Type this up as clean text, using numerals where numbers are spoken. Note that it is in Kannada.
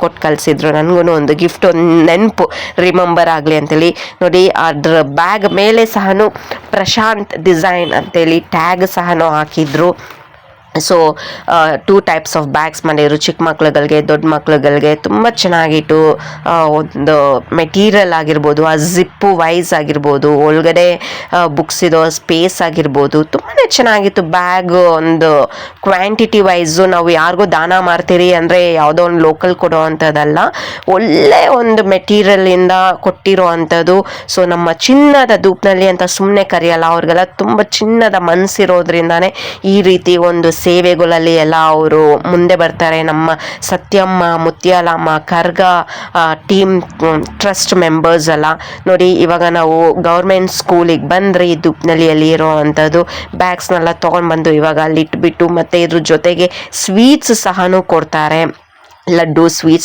ಕೊಟ್ಟು ಕಳಿಸಿದ್ರು. ನನಗೂ ಒಂದು ಗಿಫ್ಟ್, ಒಂದು ನೆನಪು, ರಿಮೆಂಬರ್ ಆಗಲಿ ಅಂತೇಳಿ. ನೋಡಿ ಅದ್ರ ಬ್ಯಾಗ್ ಮೇಲೆ ಸಹ ಪ್ರಶಾಂತ್ ಡಿಸೈನ್ ಅಂತೇಳಿ ಟ್ಯಾಗ್ ಸಹ ಹಾಕಿದ್ರು. ಸೊ 2 ಟೈಪ್ಸ್ ಆಫ್ ಬ್ಯಾಗ್ಸ್ ಮಾಡಿದ್ರು, ಚಿಕ್ಕ ಮಕ್ಳುಗಳಿಗೆ, ದೊಡ್ಡ ಮಕ್ಳುಗಳಿಗೆ. ತುಂಬ ಚೆನ್ನಾಗಿತ್ತು. ಒಂದು ಮೆಟೀರಿಯಲ್ ಆಗಿರ್ಬೋದು, ಆ ಜಿಪ್ಪು ವೈಸ್ ಆಗಿರ್ಬೋದು, ಒಳಗಡೆ ಬುಕ್ಸ್ ಇರೋ ಸ್ಪೇಸ್ ಆಗಿರ್ಬೋದು, ತುಂಬಾ ಚೆನ್ನಾಗಿತ್ತು. ಬ್ಯಾಗ್ ಒಂದು ಕ್ವಾಂಟಿಟಿ ವೈಸು ನಾವು ಯಾರಿಗೂ ದಾನ ಮಾಡ್ತೀರಿ ಅಂದರೆ ಯಾವುದೋ ಒಂದು ಲೋಕಲ್ ಕೊಡೋ ಅಂಥದ್ದಲ್ಲ, ಒಳ್ಳೆ ಒಂದು ಮೆಟೀರಿಯಲಿಂದ ಕೊಟ್ಟಿರೋ ಅಂಥದ್ದು. ಸೊ ನಮ್ಮ ಚಿನ್ನದ ದೂಪ್ನಲ್ಲಿ ಅಂತ ಸುಮ್ಮನೆ ಕರೆಯಲ್ಲ, ಅವ್ರಿಗೆಲ್ಲ ತುಂಬ ಚಿನ್ನದ ಮನಸ್ಸಿರೋದ್ರಿಂದಾನೇ ಈ ರೀತಿ ಒಂದು ಸೇವೆಗಳಲ್ಲಿ ಎಲ್ಲ ಅವರು ಮುಂದೆ ಬರ್ತಾರೆ. ನಮ್ಮ Satyamma, Muthyalamma, ಕರ್ಗ team trust members ಎಲ್ಲ ನೋಡಿ. ಇವಾಗ ನಾವು ಗೌರ್ಮೆಂಟ್ ಸ್ಕೂಲಿಗೆ ಬಂದರೆ ಈ ದುಪ್ನಳ್ಳಿಯಲ್ಲಿ ಇರೋ ಅಂಥದ್ದು ಬ್ಯಾಗ್ಸ್ನೆಲ್ಲ ತೊಗೊಂಡು ಬಂದು ಇವಾಗ ಅಲ್ಲಿ ಇಟ್ಬಿಟ್ಟು, ಮತ್ತು ಇದ್ರ ಜೊತೆಗೆ ಸ್ವೀಟ್ಸ್ ಸಹ ಕೊಡ್ತಾರೆ, ಲಡ್ಡು ಸ್ವೀಟ್ಸ್.